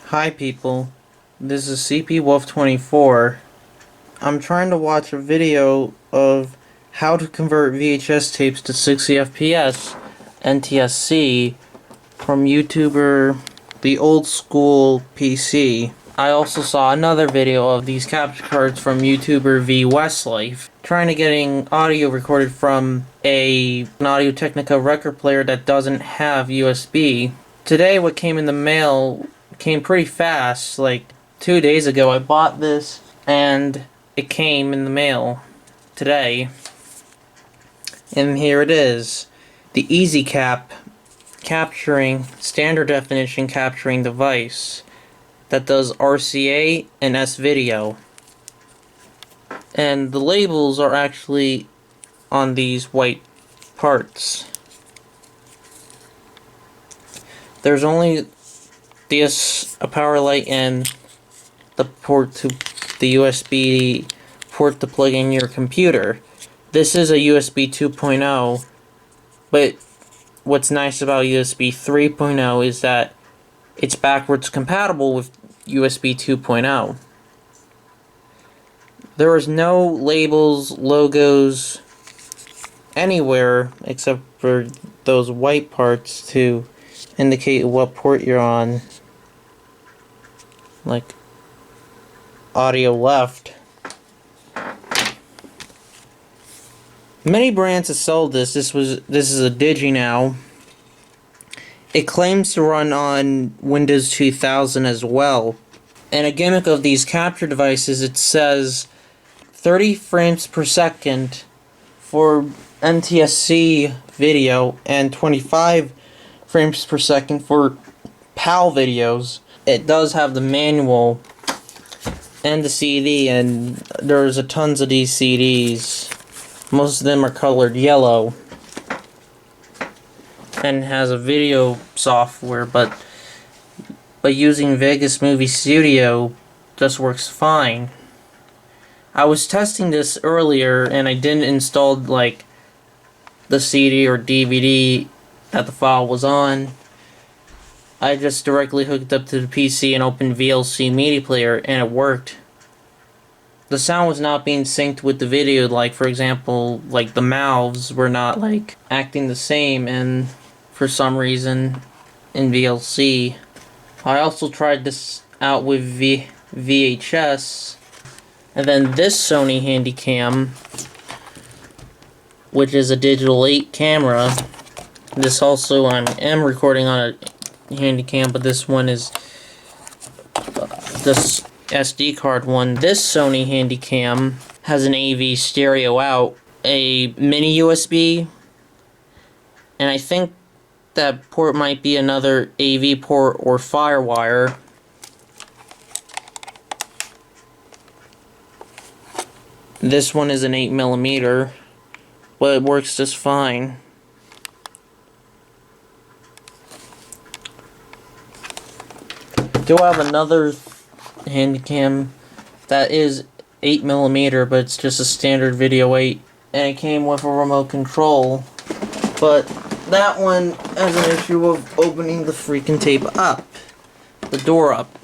Hi people, this is CPWolf24. I'm trying to watch a video of how to convert VHS tapes to 60 FPS NTSC from YouTuber the Oldskool PC. I also saw another video of these capture cards from YouTuber VWestlife, trying to getting audio recorded from an Audio-Technica record player that doesn't have USB. Today what came in the mail came pretty fast. Like 2 days ago I bought this and it came in the mail today. And here it is. The Easycap standard definition capturing device that does RCA and S-video. And the labels are actually on these white parts. There's only a power light and the port to the USB port to plug in your computer. This is a USB 2.0, but what's nice about USB 3.0 is that it's backwards compatible with USB 2.0. There is no labels, logos anywhere except for those white parts to indicate what port you're on, like audio left. Many brands have sold this. This is a Digi now. It claims to run on Windows 2000 as well. And a gimmick of these capture devices, it says 30 frames per second for NTSC video and 25 frames per second for PAL videos. It does have the manual and the CD, and there's tons of these CDs. Most of them are colored yellow and has a video software, but using Vegas Movie Studio just works fine. I was testing this earlier and I didn't install like the CD or DVD that the file was on. I just directly hooked up to the PC and opened VLC Media Player and it worked. The sound was not being synced with the video, like for example, like the mouths were not like acting the same, and for some reason in VLC. I also tried this out with VHS, and then this Sony Handycam, which is a Digital8 camera. This also I am recording on a Handycam, but this one is this SD card one. This Sony Handycam has an AV stereo out, a mini USB, and I think that port might be another AV port or FireWire. This one is an 8mm, but it works just fine. Do have another Handycam that is 8mm, but it's just a standard Video 8, and it came with a remote control, but that one has an issue of opening the freaking tape up, the door up.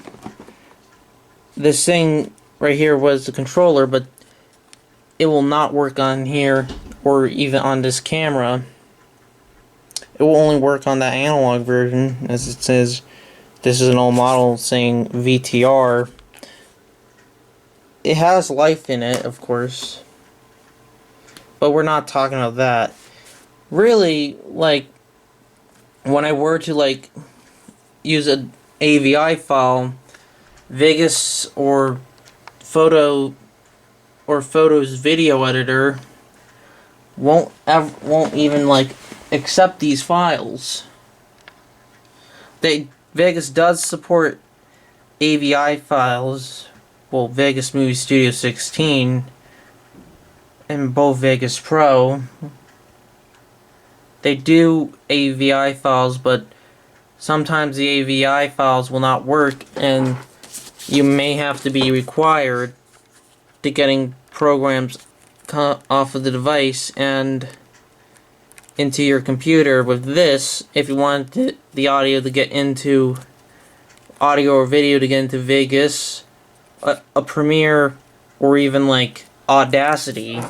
This thing right here was the controller, but it will not work on here or even on this camera. It will only work on that analog version, as it says. This is an old model saying VTR. It has life in it, of course, but we're not talking about that. Really, like, when I were to like use an AVI file, Vegas or Photos video editor won't even like accept these files. Vegas does support AVI files, well, Vegas Movie Studio 16 and both Vegas Pro. They do AVI files, but sometimes the AVI files will not work, and you may have to be required to getting programs off of the device and into your computer with this if you want the audio to get into audio or video to get into Vegas, a Premiere, or even like Audacity.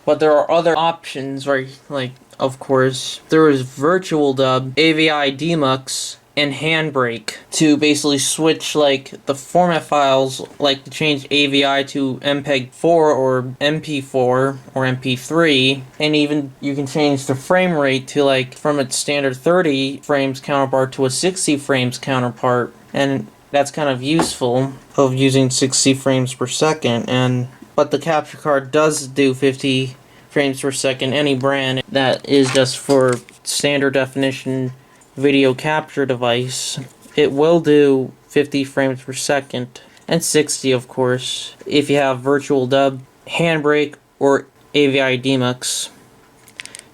But there are other options, right? Like, of course, there is Virtual Dub, AVI Demux, and Handbrake to basically switch like the format files, like to change AVI to MPEG-4 or MP4 or MP3, and even you can change the frame rate to like from its standard 30 frames counterpart to a 60 frames counterpart, and that's kind of useful of using 60 frames per second. But the capture card does do 50 frames per second. Any brand that is just for standard definition video capture device, it will do 50 frames per second, and 60 of course if you have Virtual Dub, Handbrake, or AVI Demux.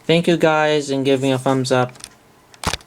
Thank you guys, and give me a thumbs up.